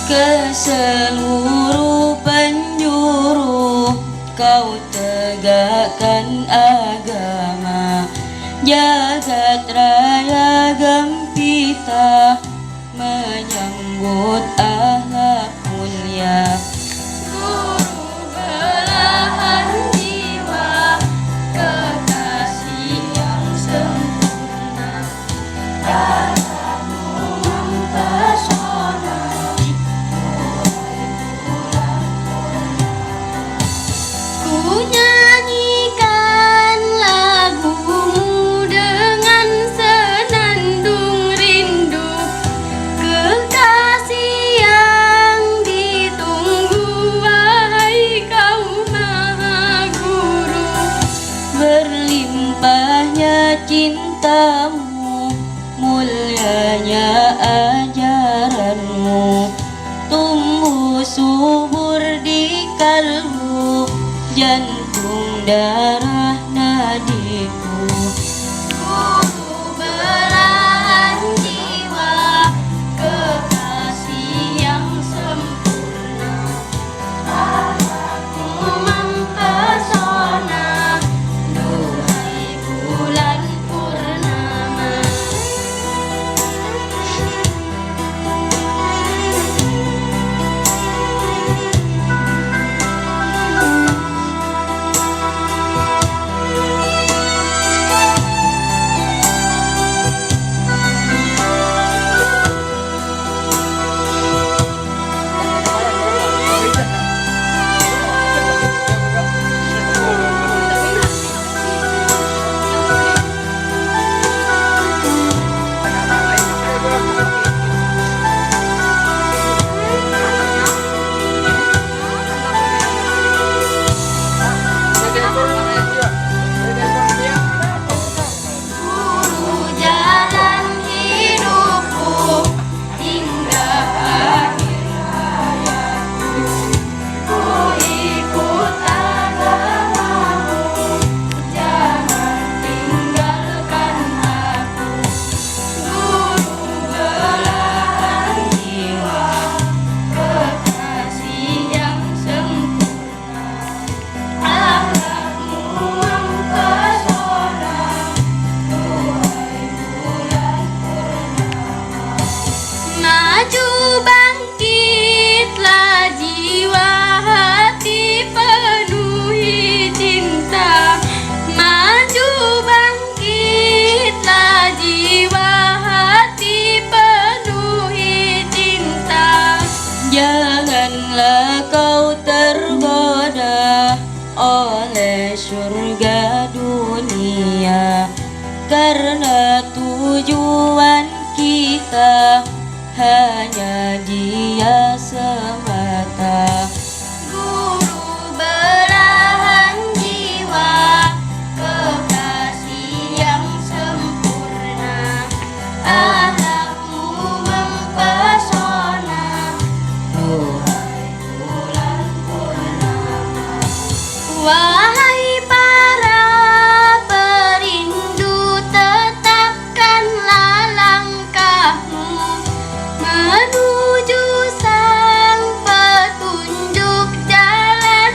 Ke seluruh penjuru kau tegakkan agama, jagat raya gempita menyambut akhlak mulia. Guru belahan jiwa, kekasih yang sempurna, tatamu mempesona. Ku nyanyikan lagumu dengan senandung rindu, kekasih yang ditunggu, wahai kaum maha guru. Berlimpahnya cintamu, mulianya ajaranmu, tumbuh subur di kalbu, jantung darah nadiku. Guru belahan jiwa, kekasih yang sempurna, akhlakmu mempesona, duhai bulan purnama. Maju bangkitlah jiwa, hati penuhi cinta. Maju bangkitlah jiwa, hati penuhi cinta. Janganlah kau tergoda oleh surga dunia, karena tujuan kita hanya Dia semata. Guru belahan jiwa, kekasih yang sempurna, akhlakmu mempesona, duhai bulan purnama. Wahai para perindu, tetapkanlah langkahmu menuju sang petunjuk jalan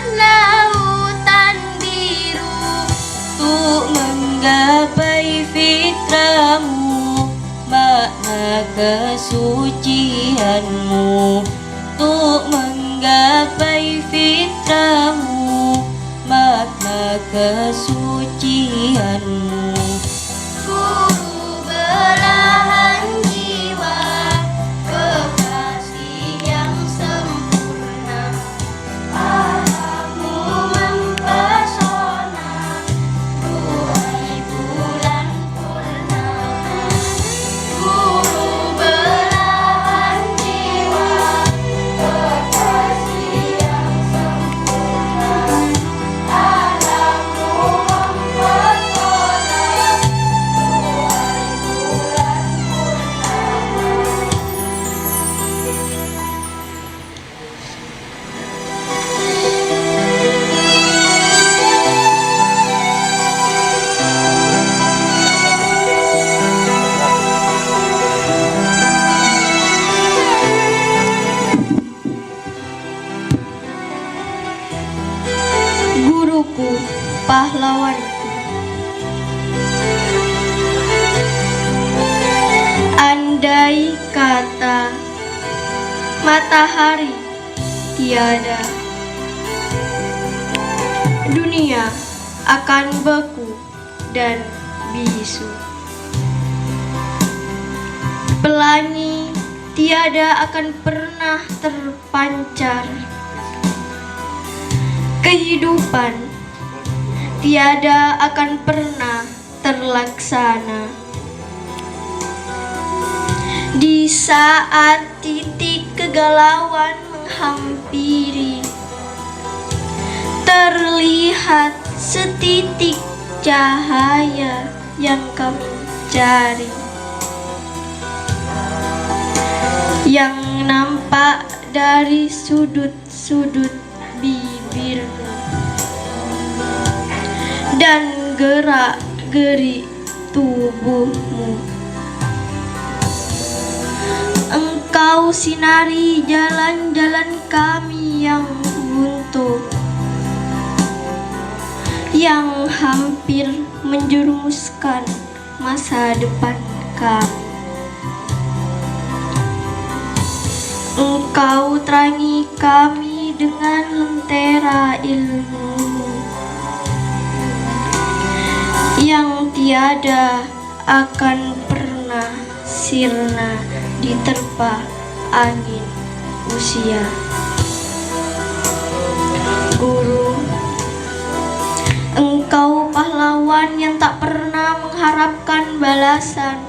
kesucianmu. Guru belahan jiwa, kekasih yang sempurna, alammu mempesona, duhai bulan purnama. Guru belahan jiwa, kekasih yang sempurna, alammu mempesona, duhai bulan guruku, pahlawanku. Andai kata matahari tiada, dunia akan beku dan bisu. Pelangi tiada akan pernah terpancar, kehidupan tiada akan pernah terlaksana. Di saat titik kegalauan menghampiri, terlihat setitik cahaya yang kami cari, yang nampak dari sudut-sudut bibirmu dan gerak-gerik tubuhmu. Engkau sinari jalan-jalan kami yang buntu, yang hampir menjerumuskan masa depan kami. Engkau terangi kami dengan lentera ilmu yang tiada akan pernah sirna diterpa angin usia. Guru, engkau pahlawan yang tak pernah mengharapkan balasan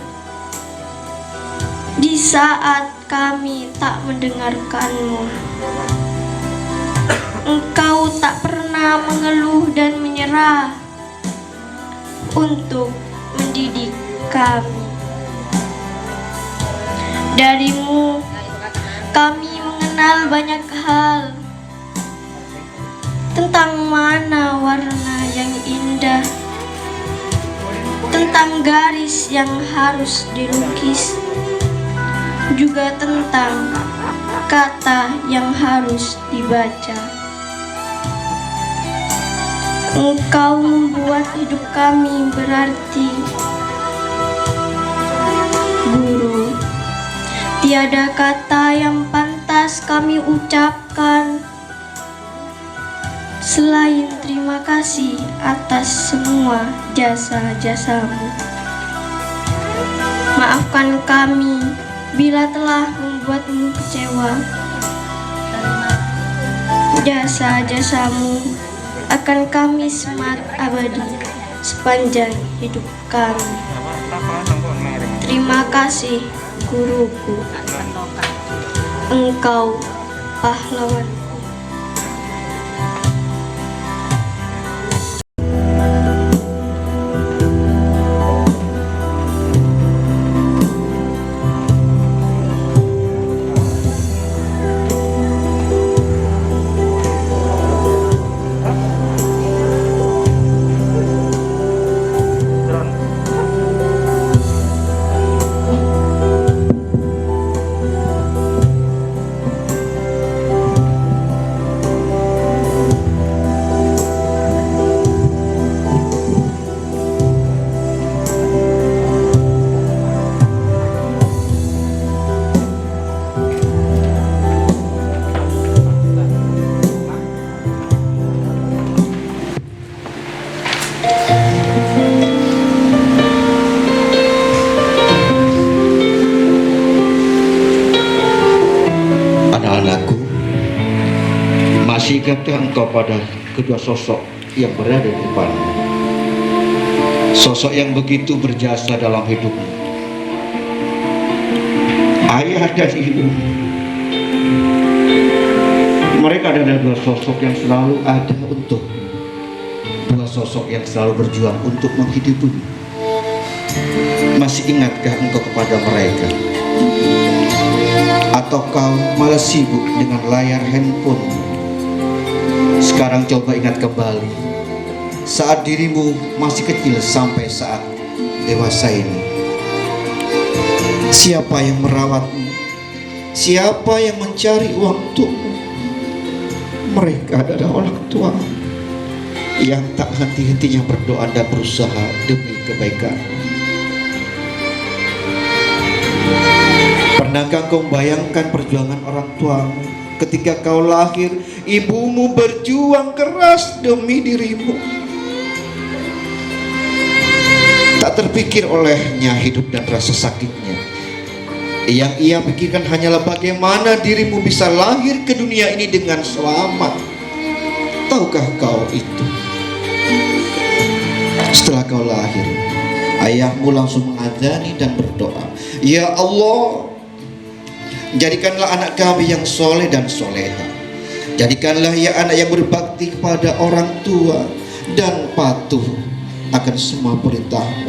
di saat kami tak mendengarkanmu. Engkau tak pernah mengeluh dan menyerah untuk mendidik kami. Darimu kami mengenal banyak hal, tentang mana warna yang indah, tentang garis yang harus dilukis, juga tentang kata yang harus dibaca. Engkau membuat hidup kami berarti. Guru, tiada kata yang pantas kami ucapkan selain terima kasih atas semua jasa-jasamu. Maafkan kami bila telah membuatmu kecewa. Jasa-jasamu akan kami semat abadi sepanjang hidup kami. Terima kasih guruku, engkau pahlawan. Masih ingatkah engkau pada kedua sosok yang berada di depanmu? Sosok yang begitu berjasa dalam hidupmu, ayah dan ibu. Mereka adalah dua sosok yang selalu ada untuk, dua sosok yang selalu berjuang untuk menghidupimu. Masih ingatkah engkau kepada mereka? Atau kau malah sibuk dengan layar handphone? Sekarang coba ingat kembali saat dirimu masih kecil sampai saat dewasa ini. Siapa yang merawatmu? Siapa yang mencari uang untukmu? Mereka adalah orang tua yang tak henti-hentinya berdoa dan berusaha demi kebaikan. Pernahkah kau bayangkan perjuangan orang tuamu ketika kau lahir? Ibumu berjuang keras demi dirimu. Tak terpikir olehnya hidup dan rasa sakitnya. Yang ia pikirkan hanyalah bagaimana dirimu bisa lahir ke dunia ini dengan selamat. Tahukah kau itu? Setelah kau lahir, ayahmu langsung mengadzani dan berdoa, "Ya Allah, jadikanlah anak kami yang soleh dan soleha. Jadikanlah ya anak yang berbakti kepada orang tua dan patuh akan semua perintahmu.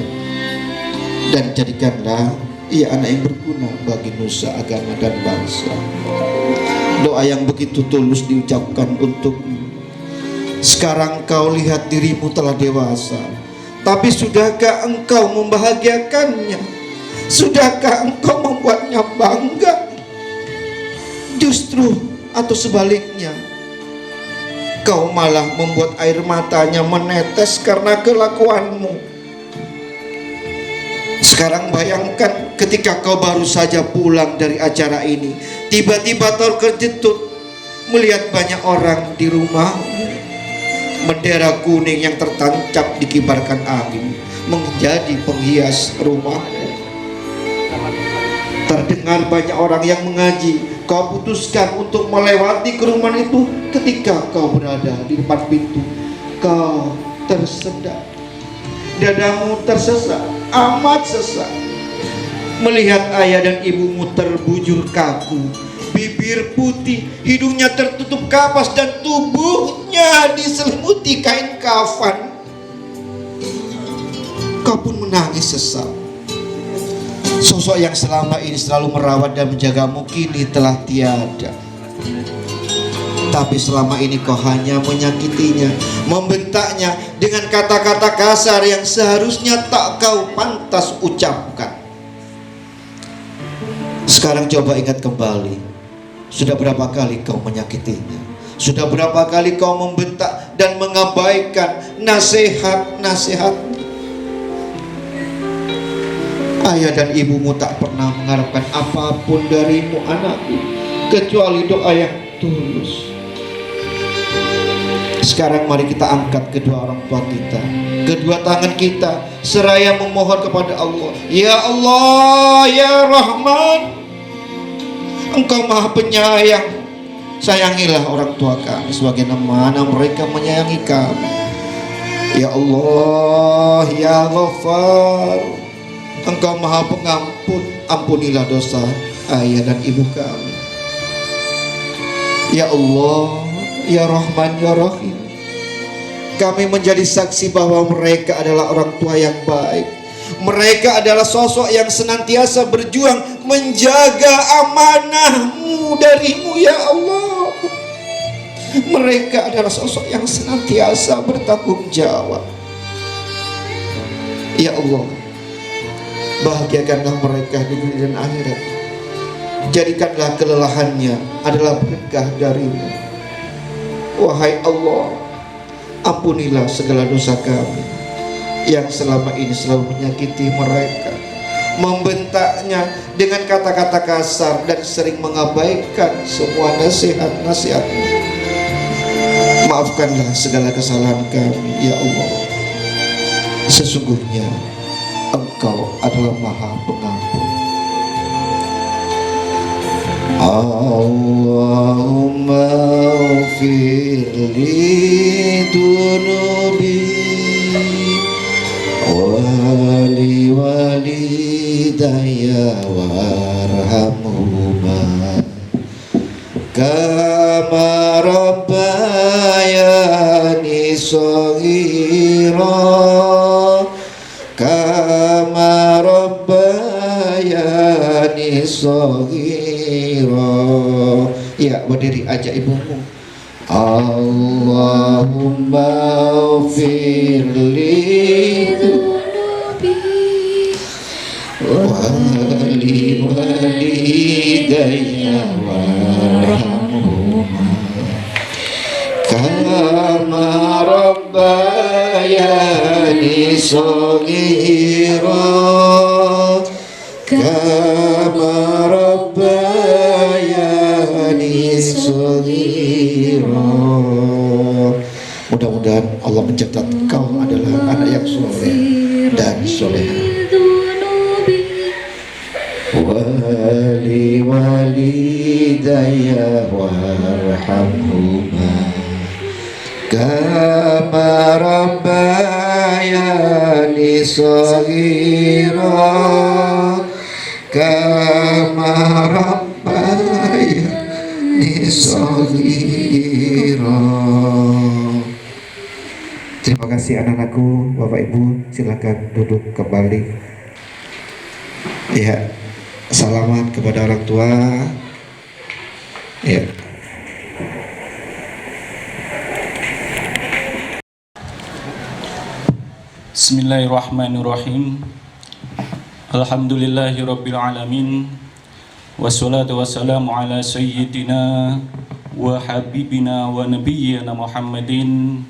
Dan jadikanlah ia anak yang berguna bagi nusa, agama dan bangsa." Doa yang begitu tulus diucapkan untukmu. Sekarang kau lihat dirimu telah dewasa, tapi sudahkah engkau membahagiakannya? Sudahkah engkau membuatnya bangga? Justru atau sebaliknya, kau malah membuat air matanya menetes karena kelakuanmu. Sekarang bayangkan ketika kau baru saja pulang dari acara ini, tiba-tiba terkejut melihat banyak orang di rumahmu. Bendera kuning yang tertancap dikibarkan angin menjadi penghias rumahmu. Terdengar banyak orang yang mengaji. Kau putuskan untuk melewati kerumunan itu. Ketika kau berada di depan pintu, kau tersedak, dadamu tersesat, amat sesak, melihat ayah dan ibumu terbujur kaku, bibir putih, hidungnya tertutup kapas, dan tubuhnya diselimuti kain kafan. Kau pun menangis sesak. Sosok yang selama ini selalu merawat dan menjagamu kini telah tiada. Tapi selama ini kau hanya menyakitinya, membentaknya dengan kata-kata kasar yang seharusnya tak kau pantas ucapkan. Sekarang coba ingat kembali, sudah berapa kali kau menyakitinya? Sudah berapa kali kau membentak dan mengabaikan nasihat-nasihatnya? Ayah dan ibumu tak pernah mengharapkan apapun darimu, anakku, kecuali doa yang tulus. Sekarang mari kita angkat kedua orang tua kita, kedua tangan kita, seraya memohon kepada Allah. Ya Allah, ya Rahman, Engkau Maha Penyayang. Sayangilah orang tua kami sebagaimana mereka menyayangi kami. Ya Allah, ya Ghaffar, Engkau Maha Pengampun, ampunilah dosa ayah dan ibu kami. Ya Allah, ya Rahman, ya Rahim, kami menjadi saksi bahwa mereka adalah orang tua yang baik. Mereka adalah sosok yang senantiasa berjuang menjaga amanahmu darimu, ya Allah. Mereka adalah sosok yang senantiasa bertanggung jawab. Ya Allah, bahagiakanlah mereka di dunia dan akhirat. Jadikanlah kelelahannya adalah berkah darimu. Wahai Allah, ampunilah segala dosa kami yang selama ini selalu menyakiti mereka, membentaknya dengan kata-kata kasar dan sering mengabaikan semua nasihat-nasihatmu. Maafkanlah segala kesalahan kami, ya Allah. Sesungguhnya Engkau adalah Maha Pengampun. Allahumma ufirli dunubi wali walidayya warhamhuma kama rabbayani shaghira kama rabbayani shaghira. Ya, berdiri aja ibumu. Allahumma ufirli wali walidayya warhamhuma kama rabbayani shaghira kama rabbayani shaghira. Mudah-mudahan Allah mencatat kau adalah anak yang soleh dan soleha. Wali walidayya warhamhuma kama rabbayani shaghira kama rabbayani shaghira. Terima kasih anak-anakku, Bapak Ibu, silakan duduk kembali. Ya, selamat kepada orang tua. Ya. Bismillahirrahmanirrahim. Alhamdulillahirabbil alamin. Wassalatu wassalamu ala sayyidina wa habibina wa nabiyyina Muhammadin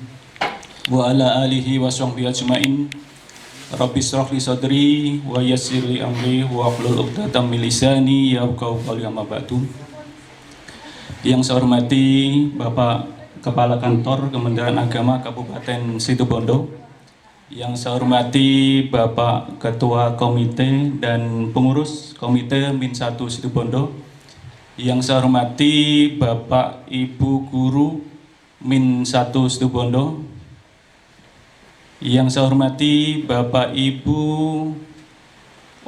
wa ala alihi wa sahbihi ajmain. Rabbi shrah li sadri wa yassir li amri wa hlul 'uqdatam min lisani yafqahu qawli. Amma ba'du. Yang saya hormati Bapak Kepala Kantor Kementerian Agama Kabupaten Situbondo, yang saya hormati Bapak Ketua Komite dan Pengurus Komite Min 1 Situbondo, yang saya hormati Bapak Ibu Guru Min 1 Situbondo, yang saya hormati Bapak Ibu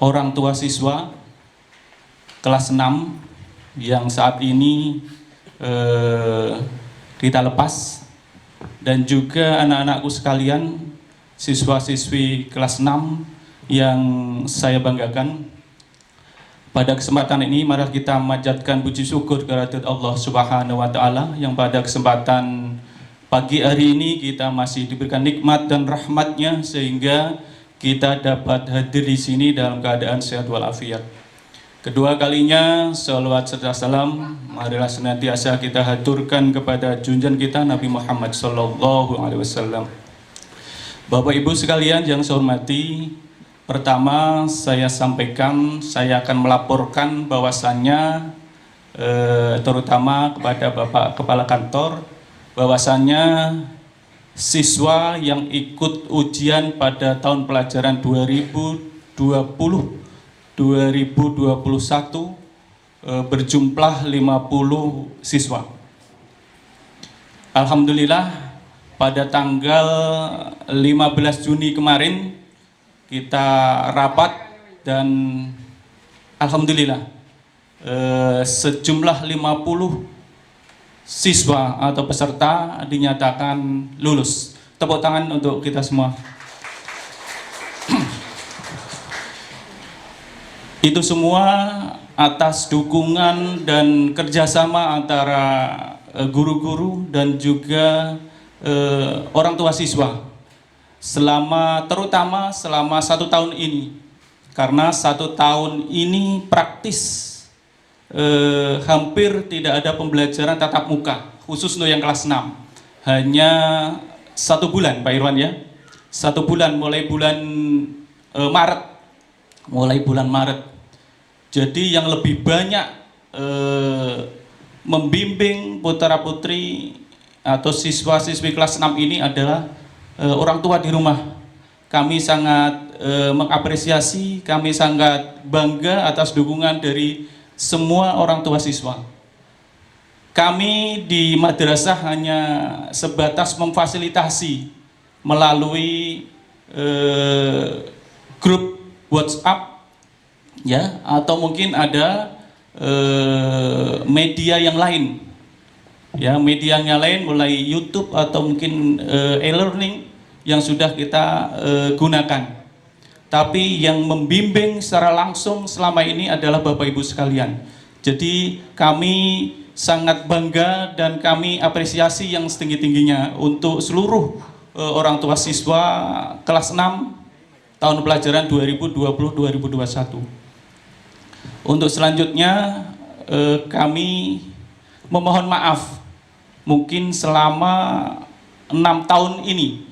orang tua siswa kelas 6 yang saat ini kita lepas, dan juga anak-anakku sekalian siswa-siswi kelas 6 yang saya banggakan. Pada kesempatan ini mari kita manjatkan puji syukur kehadirat Allah Subhanahu wa taala yang pada kesempatan pagi hari ini kita masih diberikan nikmat dan rahmatnya sehingga kita dapat hadir di sini dalam keadaan sehat walafiat. Kedua kalinya salawat serta salam marilah senantiasa kita haturkan kepada junjungan kita Nabi Muhammad sallallahu alaihi wasallam. Bapak Ibu sekalian yang saya hormati, pertama saya sampaikan, saya akan melaporkan bahwasannya terutama kepada Bapak Kepala Kantor, bahwasannya siswa yang ikut ujian pada tahun pelajaran 2020-2021 berjumlah 50 siswa. Alhamdulillah pada tanggal 15 Juni kemarin kita rapat dan alhamdulillah sejumlah 50 siswa atau peserta dinyatakan lulus. Tepuk tangan untuk kita semua. Itu semua atas dukungan dan kerjasama antara guru-guru dan juga orang tua siswa terutama selama 1 tahun ini, karena 1 tahun ini praktis hampir tidak ada pembelajaran tatap muka khusus untuk yang kelas 6. Hanya 1 bulan Pak Irwan ya, 1 bulan mulai bulan Maret. Jadi yang lebih banyak membimbing putra-putri atau siswa-siswi kelas 6 ini adalah orang tua di rumah. Kami sangat mengapresiasi, kami sangat bangga atas dukungan dari semua orang tua siswa. Kami di madrasah hanya sebatas memfasilitasi melalui grup WhatsApp, ya, atau mungkin ada media yang lain, ya, media yang lain mulai YouTube atau mungkin e-learning yang sudah kita gunakan. Tapi yang membimbing secara langsung selama ini adalah Bapak Ibu sekalian. Jadi kami sangat bangga dan kami apresiasi yang setinggi-tingginya untuk seluruh orang tua siswa kelas 6 tahun pelajaran 2020-2021. Untuk selanjutnya kami memohon maaf mungkin selama 6 tahun ini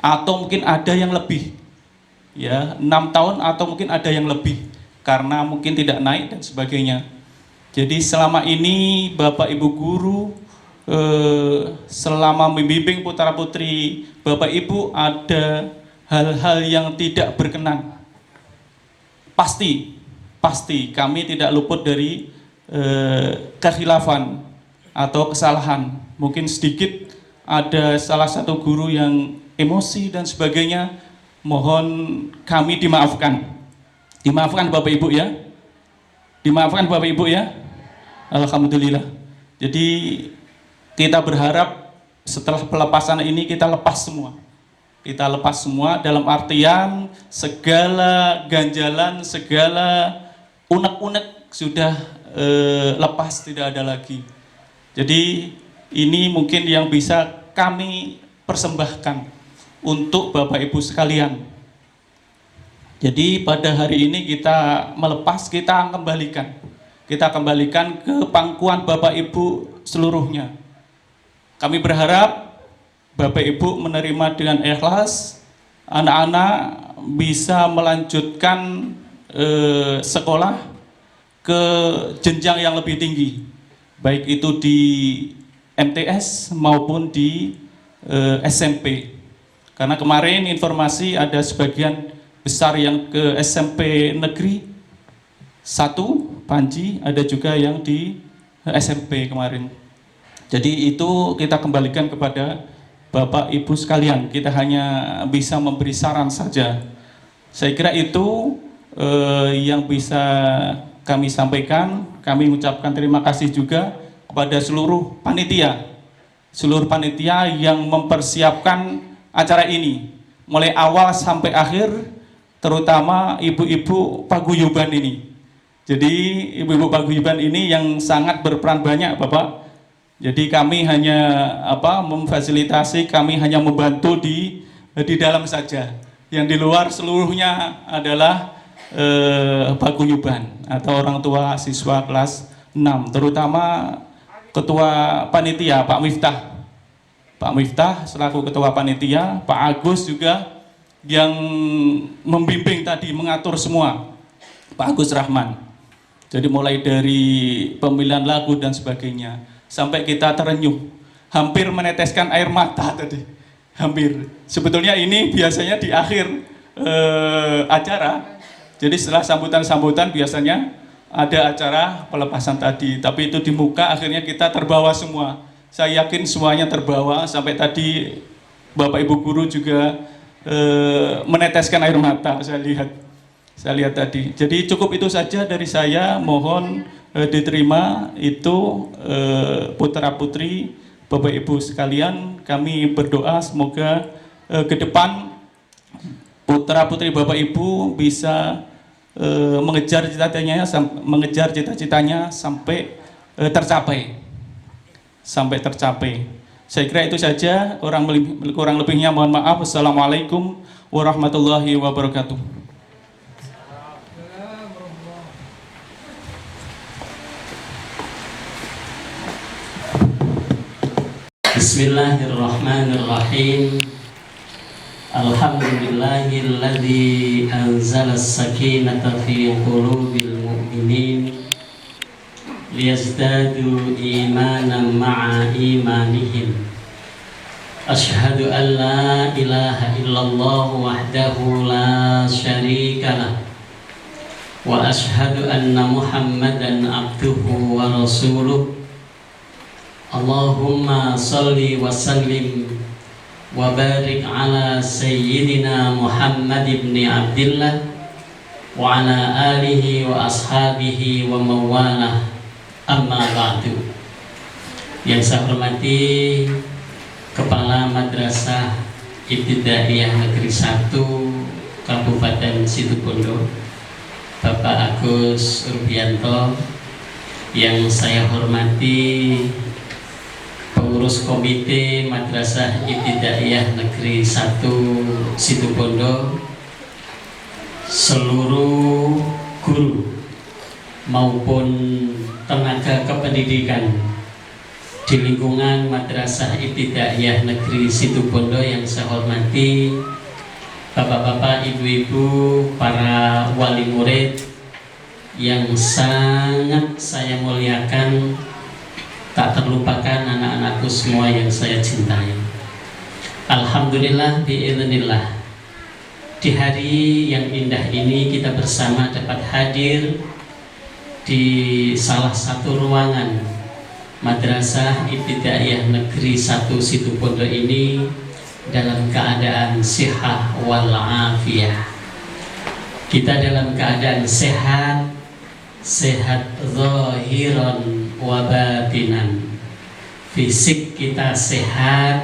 atau mungkin ada yang lebih, ya, 6 tahun atau mungkin ada yang lebih karena mungkin tidak naik dan sebagainya. Jadi selama ini Bapak Ibu guru selama membimbing putra putri Bapak Ibu ada hal-hal yang tidak berkenan. Pasti kami tidak luput dari kekhilafan atau kesalahan. Mungkin sedikit ada salah satu guru yang emosi dan sebagainya. Mohon kami dimaafkan. Dimaafkan Bapak Ibu ya. Dimaafkan Bapak Ibu ya. Alhamdulillah. Jadi kita berharap setelah pelepasan ini kita lepas semua. Kita lepas semua dalam artian segala ganjalan, segala unek-unek sudah lepas, tidak ada lagi. Jadi ini mungkin yang bisa kami persembahkan untuk Bapak Ibu sekalian. Jadi pada hari ini kita melepas, kita kembalikan ke pangkuan Bapak Ibu seluruhnya. Kami berharap Bapak Ibu menerima dengan ikhlas, anak-anak bisa melanjutkan sekolah ke jenjang yang lebih tinggi, baik itu di MTS maupun di SMP. Karena kemarin informasi ada sebagian besar yang ke SMP Negeri 1 Panji, ada juga yang di SMP kemarin. Jadi itu kita kembalikan kepada Bapak Ibu sekalian. Kita hanya bisa memberi saran saja. Saya kira itu yang bisa kami sampaikan. Kami mengucapkan terima kasih juga kepada seluruh panitia yang mempersiapkan acara ini mulai awal sampai akhir, terutama ibu-ibu paguyuban ini. Jadi ibu-ibu paguyuban ini yang sangat berperan banyak, Bapak. Jadi kami hanya memfasilitasi, kami hanya membantu di dalam saja. Yang di luar seluruhnya adalah paguyuban atau orang tua siswa kelas 6, terutama ketua panitia Pak Miftah. Pak Miftah selaku ketua panitia, Pak Agus juga yang membimbing tadi, mengatur semua, Pak Agus Rahman. Jadi mulai dari pemilihan lagu dan sebagainya, sampai kita terenyuh, hampir meneteskan air mata tadi, hampir. Sebetulnya ini biasanya di akhir acara, jadi setelah sambutan-sambutan biasanya ada acara pelepasan tadi, tapi itu di muka akhirnya kita terbawa semua. Saya yakin semuanya terbawa, sampai tadi Bapak Ibu guru juga meneteskan air mata, saya lihat tadi. Jadi cukup itu saja dari saya, mohon diterima itu putra putri Bapak Ibu sekalian. Kami berdoa semoga ke depan putra putri Bapak Ibu bisa mengejar cita-citanya sampai tercapai. Saya kira itu saja, kurang lebihnya mohon maaf. Wassalamualaikum warahmatullahi wabarakatuh. Bismillahirrahmanirrahim. Alhamdulillahilladzi anzala as-sakinata fi qulubil mu'minin liyazdadu imanan ma'a imanihim. Asyhadu an la ilaha illallah wahdahu la syarika lah wa ashhadu anna Muhammadan abduhu wa rasuluh. Allahumma salli wa sallim wa barik ala sayyidina Muhammad ibn Abdillah wa ala alihi wa ashabihi wa mawalah, amma ba'du. Yang saya hormati Kepala Madrasah Ibtidaiyah Negeri 1 Kabupaten Situbondo, Bapak Agus Rubianto. Yang saya hormati pengurus Komite Madrasah Ibtidaiyah Negeri 1 Situbondo, seluruh guru maupun tenaga kependidikan di lingkungan Madrasah Ibtidaiyah Negeri Situbondo yang saya hormati, bapak-bapak, ibu-ibu, para wali murid yang sangat saya muliakan, tak terlupakan anak-anakku semua yang saya cintai. Alhamdulillah biiznillah, di hari yang indah ini kita bersama dapat hadir di salah satu ruangan Madrasah Ibtidaiyah Negeri 1 Situbondo ini dalam keadaan sihah wal afiyah. Kita dalam keadaan sehat, sehat zahiran wa batinan. Fisik kita sehat,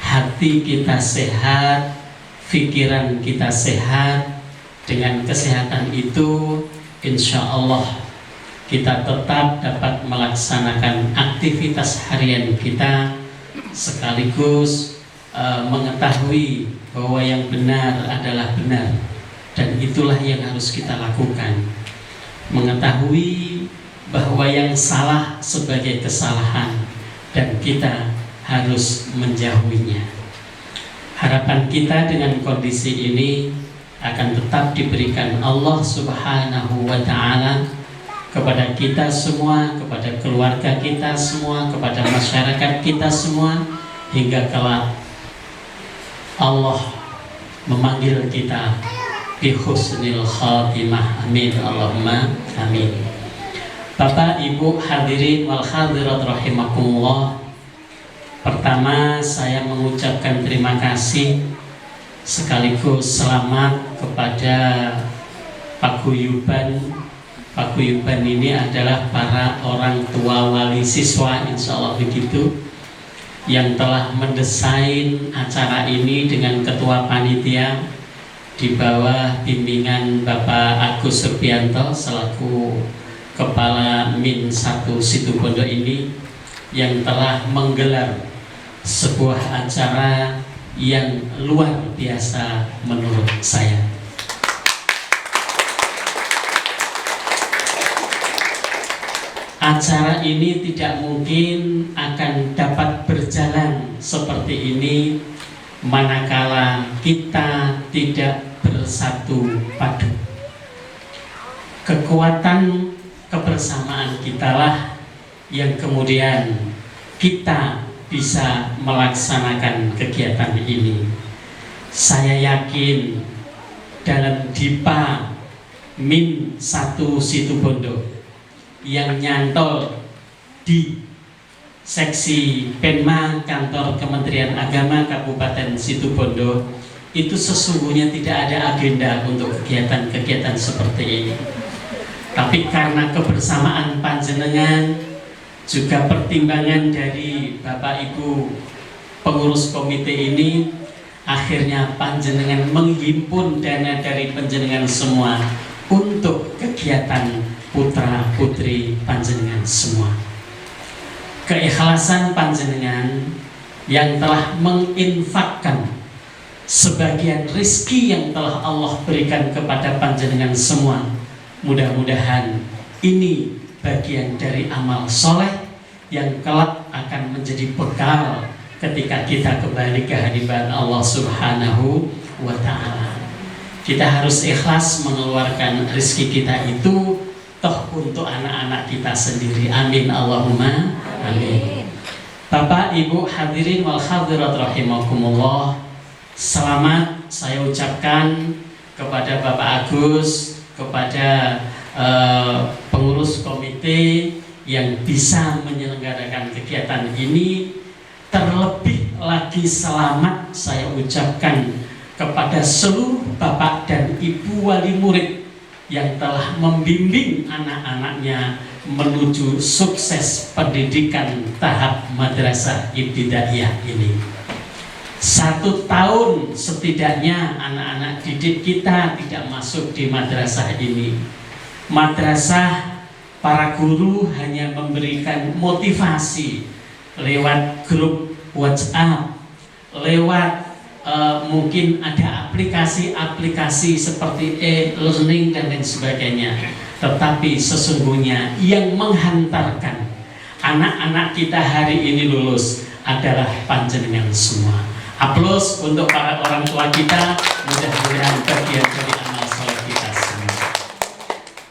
hati kita sehat, pikiran kita sehat. Dengan kesehatan itu insya Allah kita tetap dapat melaksanakan aktivitas harian kita, sekaligus mengetahui bahwa yang benar adalah benar, dan itulah yang harus kita lakukan. Mengetahui bahwa yang salah sebagai kesalahan dan kita harus menjauhinya. Harapan kita dengan kondisi ini akan tetap diberikan Allah Subhanahu wa Ta'ala kepada kita semua, kepada keluarga kita semua, kepada masyarakat kita semua, hingga kelak Allah memanggil kita bi husnil khatimah. Amin Allahumma amin. Bapak, Ibu, hadirin wal hadirat rahimakumullah. Pertama, saya mengucapkan terima kasih sekaligus selamat kepada paguyuban. Paguyuban ini adalah para orang tua wali siswa, insya Allah begitu, yang telah mendesain acara ini dengan ketua panitia di bawah bimbingan Bapak Agus Rubianto selaku Kepala Min 1 Situbondo ini, yang telah menggelar sebuah acara yang luar biasa menurut saya. Acara ini tidak mungkin akan dapat berjalan seperti ini manakala kita tidak bersatu padu. Kekuatan kebersamaan kitalah yang kemudian kita bisa melaksanakan kegiatan ini. Saya yakin dalam Dipa Min 1 Situbondo yang nyantol di seksi Penma Kantor Kementerian Agama Kabupaten Situbondo itu sesungguhnya tidak ada agenda untuk kegiatan-kegiatan seperti ini. Tapi karena kebersamaan panjenengan, juga pertimbangan dari Bapak Ibu pengurus komite ini, akhirnya panjenengan menghimpun dana dari panjenengan semua untuk kegiatan putra putri panjenengan semua. Keikhlasan panjenengan yang telah menginfakkan sebagian rizki yang telah Allah berikan kepada panjenengan semua, mudah-mudahan ini bagian dari amal soleh yang kelak akan menjadi bekal ketika kita kembali ke hadirat Allah Subhanahu wa Ta'ala. Kita harus ikhlas mengeluarkan rizki kita itu toh untuk anak-anak kita sendiri. Amin Allahumma amin. Bapak, Ibu, hadirin wal hadirat rahimakumullah, selamat saya ucapkan kepada Bapak Agus kepada pengurus komite yang bisa menyelenggarakan kegiatan ini. Terlebih lagi selamat saya ucapkan kepada seluruh bapak dan ibu wali murid yang telah membimbing anak-anaknya menuju sukses pendidikan tahap madrasah ibtidaiyah ini. 1 tahun setidaknya anak-anak didik kita tidak masuk di madrasah ini. Madrasah, para guru hanya memberikan motivasi lewat grup WhatsApp, lewat mungkin ada aplikasi-aplikasi seperti e-learning dan lain sebagainya. Tetapi sesungguhnya yang menghantarkan anak-anak kita hari ini lulus adalah panjenengan semua. Aplaus untuk para orang tua kita, mudah-mudahan bagian dari amal soleh kita semua.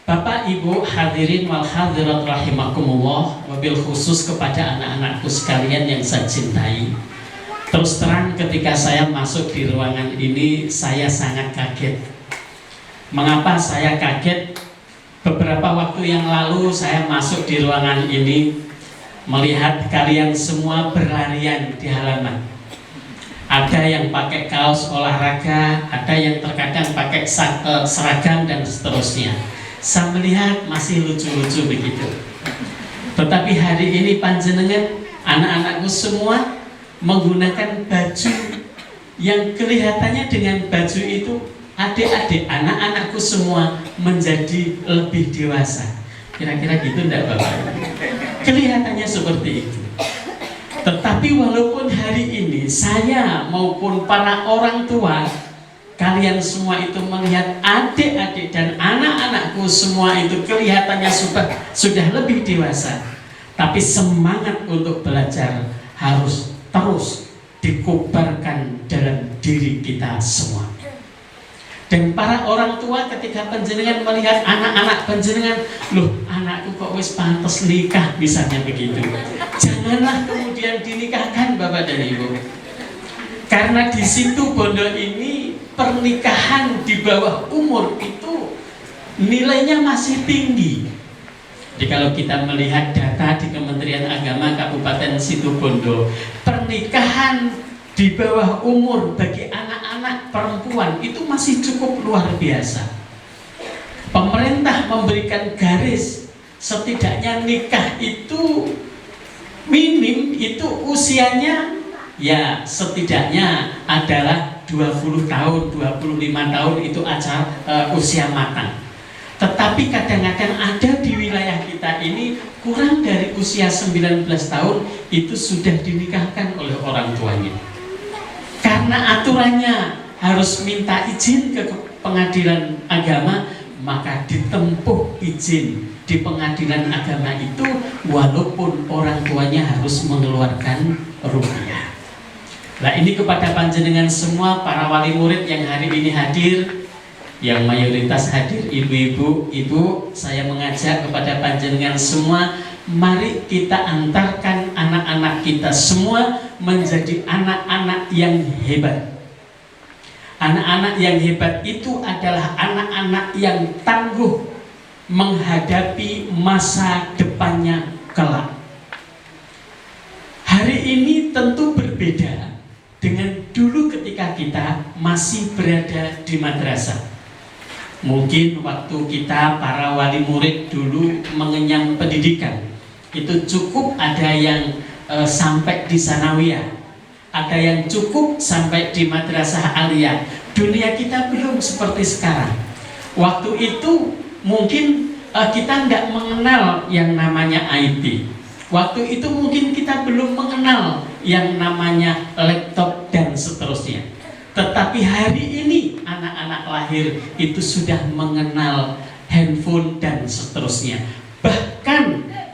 Bapak Ibu hadirin wal hadirat rahimakumullah, wabil khusus kepada anak-anakku sekalian yang saya cintai. Terus terang ketika saya masuk di ruangan ini saya sangat kaget. Mengapa saya kaget? Beberapa waktu yang lalu saya masuk di ruangan ini melihat kalian semua berlarian di halaman. Ada yang pakai kaos olahraga, ada yang terkadang pakai seragam dan seterusnya. Saya melihat masih lucu-lucu begitu. Tetapi hari ini panjenengan anak-anakku semua menggunakan baju yang kelihatannya dengan baju itu adik-adik anak-anakku semua menjadi lebih dewasa. Kira-kira gitu enggak Bapak? Kelihatannya seperti itu. Tetapi walaupun hari ini saya maupun para orang tua, kalian semua itu melihat adik-adik dan anak-anakku semua itu kelihatannya sudah lebih dewasa, tapi semangat untuk belajar harus terus dikobarkan dalam diri kita semua. Dan para orang tua ketika panjenengan melihat anak-anak panjenengan, loh anakku kok wis pantas nikah misalnya begitu, janganlah kemudian dinikahkan Bapak dan Ibu. Karena di situ Bondo ini pernikahan di bawah umur itu nilainya masih tinggi. Jadi kalau kita melihat data di Kementerian Agama Kabupaten Situbondo, pernikahan di bawah umur bagi anak-anak perempuan itu masih cukup luar biasa. Pemerintah memberikan garis setidaknya nikah itu minim itu usianya ya setidaknya adalah 20 tahun, 25 tahun itu usia matang. Tetapi kadang-kadang ada di wilayah kita ini kurang dari usia 19 tahun itu sudah dinikahkan oleh orang tuanya. Karena aturannya harus minta izin ke pengadilan agama, maka ditempuh izin di pengadilan agama itu walaupun orang tuanya harus mengeluarkan rupiah. Nah ini kepada panjenengan semua para wali murid yang hari ini hadir, yang mayoritas hadir ibu-ibu, saya mengajak kepada panjenengan semua, mari kita antarkan anak-anak kita semua menjadi anak-anak yang hebat. Anak-anak yang hebat itu adalah anak-anak yang tangguh menghadapi masa depannya kelak. Hari ini tentu berbeda dengan dulu ketika kita masih berada di madrasah. Mungkin waktu kita para wali murid dulu mengenyam pendidikan, itu cukup ada yang sampai di sanawiyah, ada yang cukup sampai di madrasah aliyah. Dunia kita belum seperti sekarang. Waktu itu mungkin kita tidak mengenal yang namanya IT. Waktu itu mungkin kita belum mengenal yang namanya laptop dan seterusnya. Tetapi hari ini anak-anak lahir itu sudah mengenal handphone dan seterusnya. Bahkan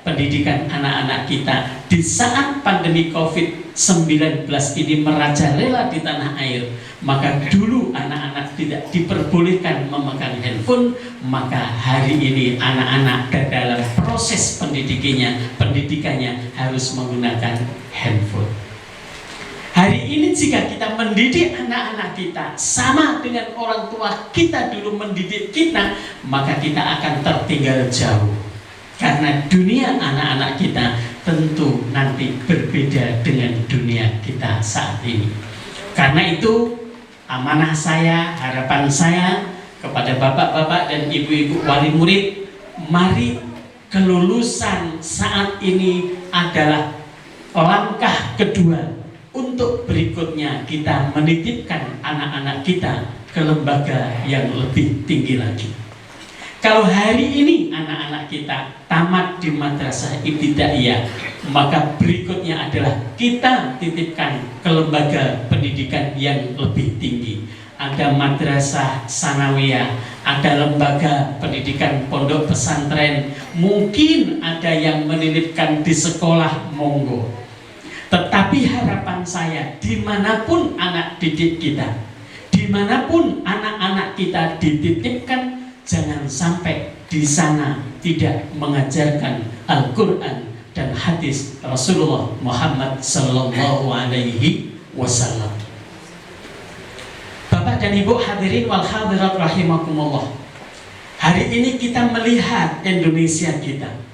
pendidikan anak-anak kita di saat pandemi COVID-19 ini merajalela di tanah air, maka dulu anak-anak tidak diperbolehkan memegang handphone, maka hari ini anak-anak dalam proses pendidikannya harus menggunakan handphone. Hari ini jika kita mendidik anak-anak kita sama dengan orang tua kita dulu mendidik kita, maka kita akan tertinggal jauh. Karena dunia anak-anak kita tentu nanti berbeda dengan dunia kita saat ini. Karena itu amanah saya, harapan saya kepada bapak-bapak dan ibu-ibu wali murid, mari kelulusan saat ini adalah langkah kedua untuk berikutnya kita menitipkan anak-anak kita ke lembaga yang lebih tinggi lagi. Kalau hari ini anak-anak kita tamat di madrasah ibtidaiyah, maka berikutnya adalah kita titipkan ke lembaga pendidikan yang lebih tinggi. Ada madrasah sanawiyah, ada lembaga pendidikan pondok pesantren, mungkin ada yang menitipkan di sekolah, monggo. Tetapi harapan saya, dimanapun anak didik kita, dimanapun anak-anak kita dititipkan, jangan sampai di sana tidak mengajarkan Al-Quran dan hadis Rasulullah Muhammad Sallallahu Alaihi Wasallam. Bapak dan Ibu hadirin wal hadirat rahimakumullah, hari ini kita melihat Indonesia kita,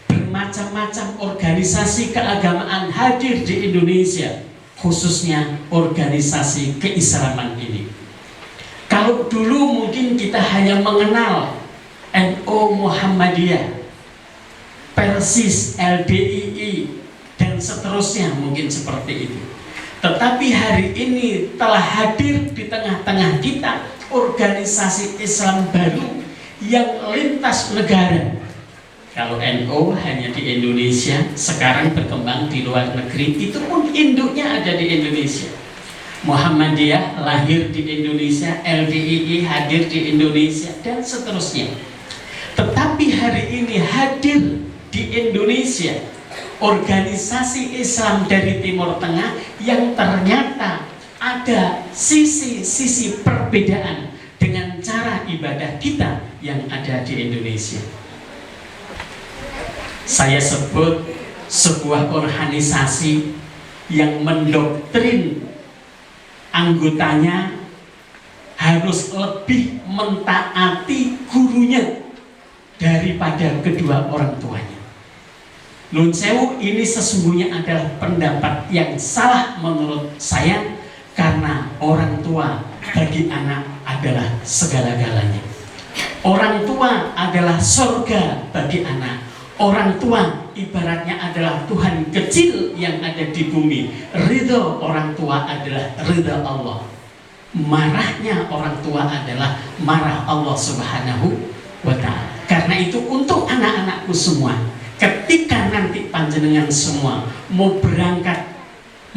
bermacam-macam organisasi keagamaan hadir di Indonesia, khususnya organisasi keislaman ini. Kalau dulu mungkin kita hanya mengenal NU Muhammadiyah, Persis, LDII, dan seterusnya, mungkin seperti itu. Tetapi hari ini telah hadir di tengah-tengah kita organisasi Islam baru yang lintas negara. Kalau NU hanya di Indonesia, sekarang berkembang di luar negeri, itu pun induknya ada di Indonesia. Muhammadiyah lahir di Indonesia, LDII hadir di Indonesia, dan seterusnya. Tetapi hari ini hadir di Indonesia organisasi Islam dari Timur Tengah yang ternyata ada sisi-sisi perbedaan dengan cara ibadah kita yang ada di Indonesia. Saya sebut sebuah organisasi yang mendoktrin anggotanya harus lebih mentaati gurunya daripada kedua orang tuanya. Nun sewu, ini sesungguhnya adalah pendapat yang salah menurut saya, karena orang tua bagi anak adalah segala-galanya. Orang tua adalah surga bagi anak. Orang tua ibaratnya adalah Tuhan kecil yang ada di bumi. Ridho orang tua adalah ridho Allah. Marahnya orang tua adalah marah Allah Subhanahu wa Ta'ala. Karena itu untuk anak-anakku semua, ketika nanti panjenengan semua mau berangkat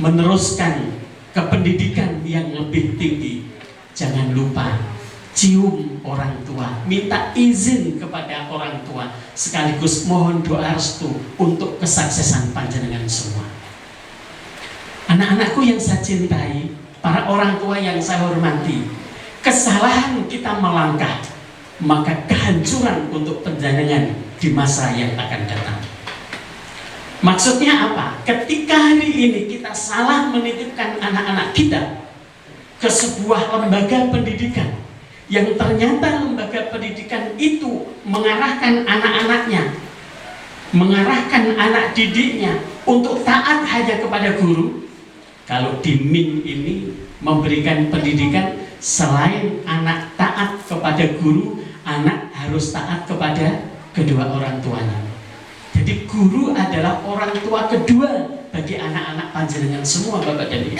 meneruskan ke pendidikan yang lebih tinggi, jangan lupa cium orang tua, minta izin kepada orang tua, sekaligus mohon doa restu untuk kesuksesan panjenengan semua. Anak-anakku yang saya cintai, para orang tua yang saya hormati, kesalahan kita melangkah, maka kehancuran untuk panjenengan di masa yang akan datang. Maksudnya apa? Ketika hari ini kita salah menitipkan anak-anak kita ke sebuah lembaga pendidikan, yang ternyata lembaga pendidikan itu mengarahkan anak-anaknya, mengarahkan anak didiknya untuk taat hanya kepada guru. Kalau di MIN ini memberikan pendidikan, selain anak taat kepada guru, anak harus taat kepada kedua orang tuanya. Jadi guru adalah orang tua kedua bagi anak-anak panjenengan semua, Bapak dan Ibu.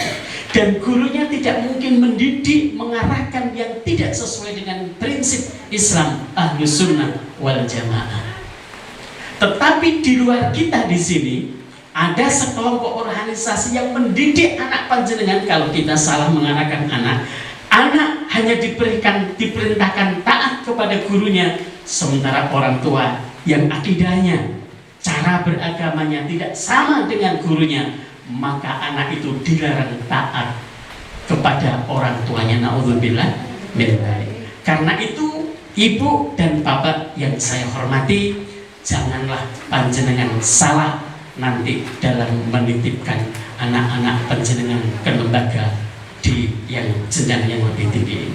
Dan gurunya tidak mungkin mendidik, mengarahkan yang tidak sesuai dengan prinsip Islam Ahlus Sunnah wal Jamaah. Tetapi di luar kita di sini ada sekelompok organisasi yang mendidik anak panjenengan. Kalau kita salah mengarahkan anak, anak hanya diperintahkan taat kepada gurunya, sementara orang tua yang akidahnya, cara beragamanya tidak sama dengan gurunya, maka anak itu dilarang taat kepada orang tuanya. Na'udzubillah min dzalik. Karena itu, ibu dan bapak yang saya hormati, janganlah panjenengan salah nanti dalam menitipkan anak-anak panjenengan ke lembaga di yang jenjang yang lebih tinggi.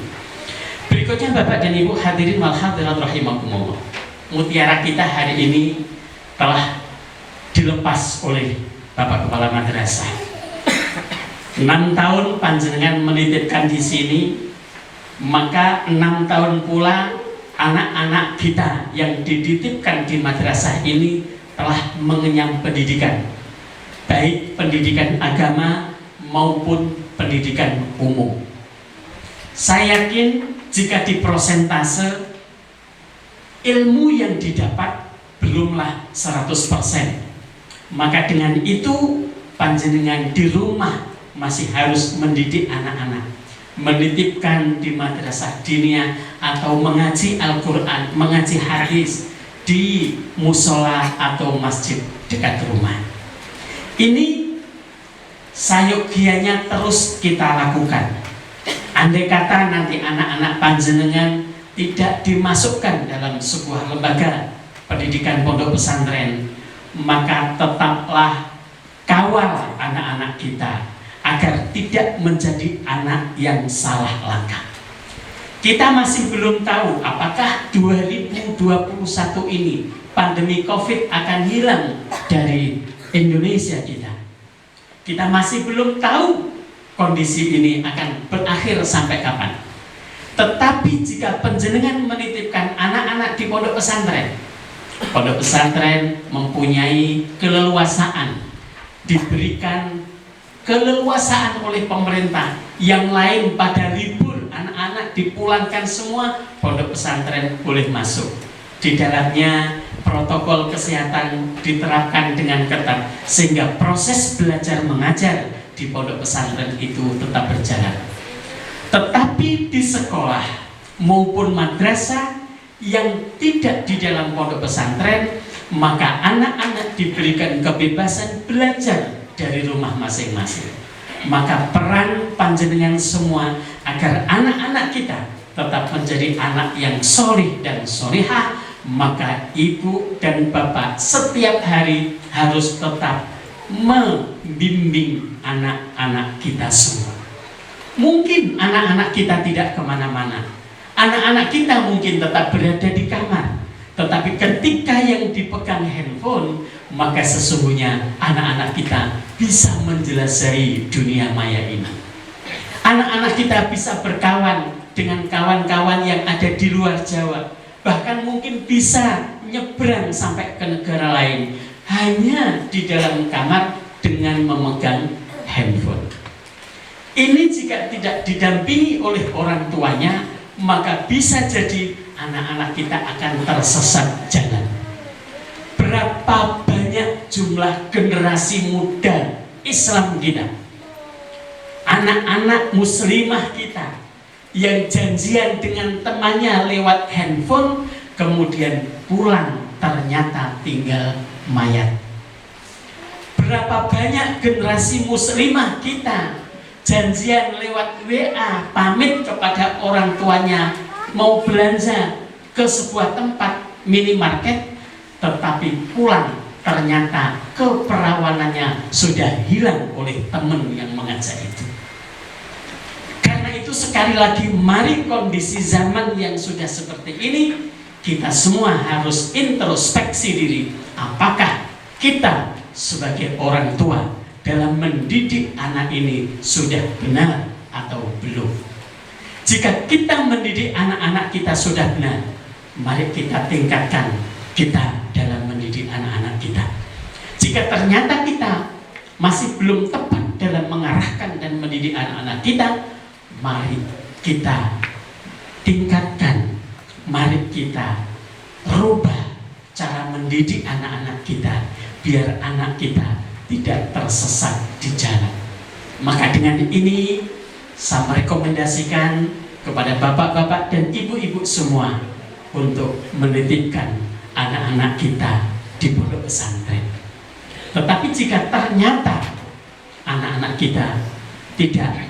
Berikutnya Bapak dan Ibu hadirin wal hadirat rahimakumullah. Mutiara kita hari ini telah dilepas oleh Bapak Kepala Madrasah. 6 tahun panjenengan menitipkan di sini, maka 6 tahun pula anak-anak kita yang dititipkan di madrasah ini telah mengenyam pendidikan, baik pendidikan agama maupun pendidikan umum. Saya yakin jika diprosentase ilmu yang didapat belumlah 100%. Maka dengan itu panjenengan di rumah masih harus mendidik anak-anak, menitipkan di madrasah diniyah atau mengaji Al-Quran, mengaji hadis di musola atau masjid dekat rumah. Ini sayogianya terus kita lakukan. Andai kata nanti anak-anak panjenengan tidak dimasukkan dalam sebuah lembaga pendidikan pondok pesantren, maka tetaplah kawal anak-anak kita agar tidak menjadi anak yang salah langkah. Kita masih belum tahu apakah 2021 ini pandemi COVID akan hilang dari Indonesia kita. Kita masih belum tahu kondisi ini akan berakhir sampai kapan. Tetapi jika panjenengan menitipkan anak-anak di pondok pesantren mempunyai keleluasaan, diberikan keleluasaan oleh pemerintah. Yang lain pada libur, anak-anak dipulangkan semua, pondok pesantren boleh masuk. Di dalamnya protokol kesehatan diterapkan dengan ketat sehingga proses belajar mengajar di pondok pesantren itu tetap berjalan. Tetapi di sekolah maupun madrasah yang tidak di dalam pondok pesantren, maka anak-anak diberikan kebebasan belajar dari rumah masing-masing. Maka peran panjenengan semua agar anak-anak kita tetap menjadi anak yang solih dan solihah, maka ibu dan bapak setiap hari harus tetap membimbing anak-anak kita semua. Mungkin anak-anak kita tidak kemana-mana, anak-anak kita mungkin tetap berada di kamar, tetapi ketika yang dipegang handphone, maka sesungguhnya anak-anak kita bisa menjelajahi dunia maya ini. Anak-anak kita bisa berkawan dengan kawan-kawan yang ada di luar Jawa, bahkan mungkin bisa nyebrang sampai ke negara lain hanya di dalam kamar dengan memegang handphone. Ini jika tidak didampingi oleh orang tuanya, maka bisa jadi anak-anak kita akan tersesat jalan. Berapa banyak jumlah generasi muda Islam kita, anak-anak muslimah kita yang janjian dengan temannya lewat handphone, kemudian pulang ternyata tinggal mayat. Berapa banyak generasi muslimah kita janjian lewat WA, pamit kepada orang tuanya mau belanja ke sebuah tempat minimarket, tetapi pulang ternyata keperawanannya sudah hilang oleh teman yang mengajak itu. Karena itu sekali lagi, mari kondisi zaman yang sudah seperti ini, kita semua harus introspeksi diri. Apakah kita sebagai orang tua dalam mendidik anak ini sudah benar atau belum? Jika kita mendidik anak-anak kita sudah benar, mari kita tingkatkan kita dalam mendidik anak-anak kita. Jika ternyata kita masih belum tepat dalam mengarahkan dan mendidik anak-anak kita, mari kita tingkatkan, mari kita rubah cara mendidik anak-anak kita biar anak kita tidak tersesat di jalan. Maka dengan ini saya merekomendasikan kepada bapak-bapak dan ibu-ibu semua untuk menitipkan anak-anak kita di pondok pesantren. Tetapi jika ternyata anak-anak kita tidak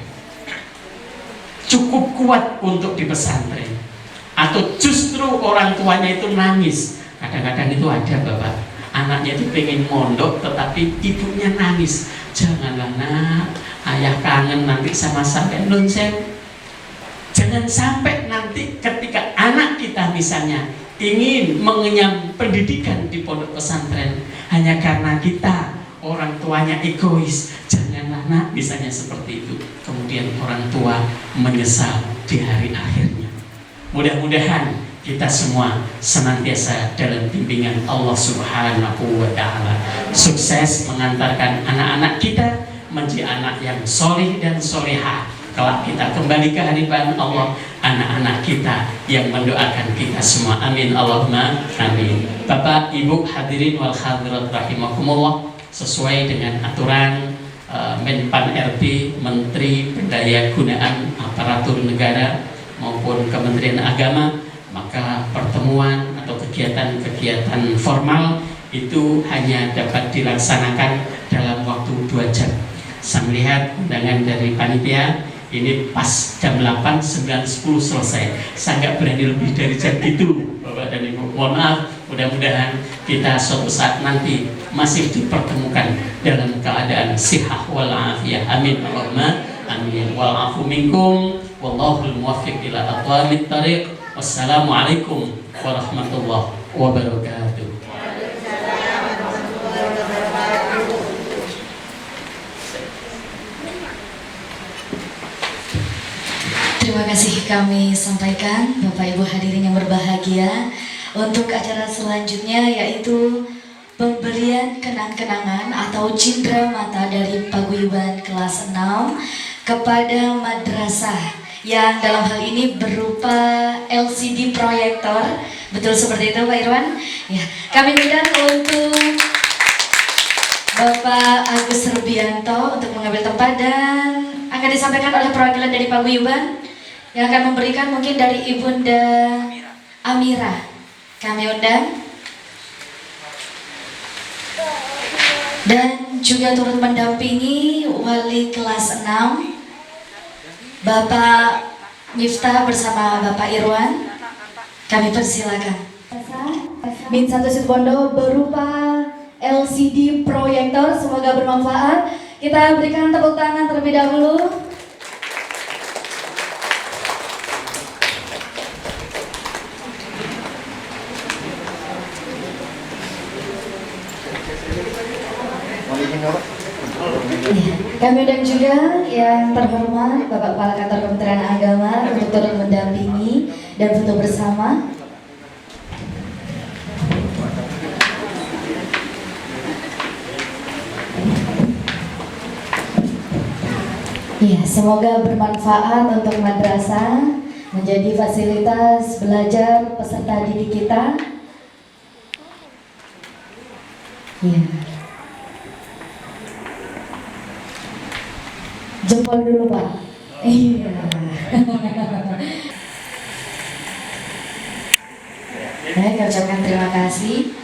cukup kuat untuk di pesantren, atau justru orang tuanya itu nangis, kadang-kadang itu ada bapak, anaknya itu pengen mondok tetapi ibunya nangis, Janganlah nak, ayah kangen nanti sama sampai nun sewu. Jangan sampai nanti ketika anak kita misalnya ingin mengenyam pendidikan di pondok pesantren hanya karena kita orang tuanya egois. Janganlah nak, misalnya seperti itu. Kemudian orang tua menyesal di hari akhirnya. Mudah-mudahan kita semua senantiasa dalam bimbingan Allah Subhanahu wa Ta'ala. Sukses mengantarkan anak-anak kita menjadi anak yang soleh dan solehah. Kelak kita kembali ke hadapan Allah, anak-anak kita yang mendoakan kita semua. Amin Allahumma amin. Bapak, Ibu, hadirin wal hadirat rahimakumullah, sesuai dengan aturan Menpan RB, Menteri Pendayagunaan Aparatur Negara maupun Kementerian Agama, maka pertemuan atau kegiatan-kegiatan formal itu hanya dapat dilaksanakan dalam waktu 2 jam. Saya melihat undangan dari panitia ini pas jam 8, 9, 10 selesai. Saya nggak berani lebih dari jam itu, Bapak dan Ibu. Mohon maaf, mudah-mudahan kita suatu saat nanti masih dipertemukan dalam keadaan sihah wal afiyah. Amin Allahumma amin. Wal afu minkum wallahul muwaffiq ila aqwamit thariq. Wassalamualaikum warahmatullahi wabarakatuh. Terima kasih kami sampaikan Bapak Ibu hadirin yang berbahagia. Untuk acara selanjutnya yaitu pemberian kenang-kenangan atau cindera mata dari paguyuban kelas 6 kepada madrasah yang dalam hal ini berupa LCD proyektor. Betul seperti itu Pak Irwan? Ya, kami undang untuk Bapak Agus Rubianto untuk mengambil tempat dan akan disampaikan oleh perwakilan dari paguyuban yang akan memberikan mungkin dari Ibunda Amira. Kami undang dan juga turut mendampingi wali kelas 6 Bapak Miftah bersama Bapak Irwan. Kami persilakan. Min 1 Situbondo berupa LCD proyektor, semoga bermanfaat. Kita berikan tepuk tangan terlebih dahulu. Kami undang juga yang terhormat Bapak Kepala Kantor Kementerian Agama untuk turut mendampingi dan foto bersama. Ya, semoga bermanfaat untuk madrasah, menjadi fasilitas belajar peserta didik kita. Ya. Jempol dulu Pak. Iya. Baik, kami ucapkan terima kasih.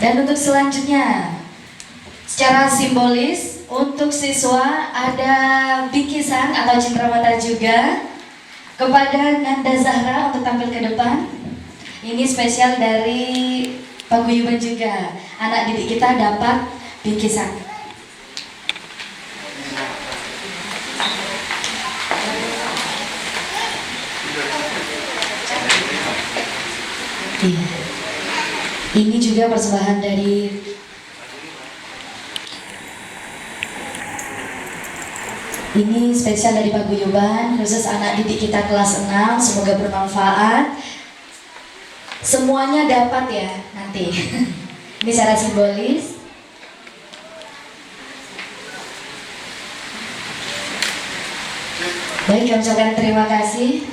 Dan untuk selanjutnya, secara simbolis untuk siswa ada bikisan atau cenderamata juga kepada Nanda Zahra untuk tampil ke depan. Ini spesial dari paguyuban juga. Anak didik kita dapat bikisan. Iya. Ini juga persembahan dari ini spesial dari paguyuban khusus anak didik kita kelas 6, semoga bermanfaat. Semuanya dapat ya nanti. Ini secara simbolis. Baik, kami ucapkan terima kasih.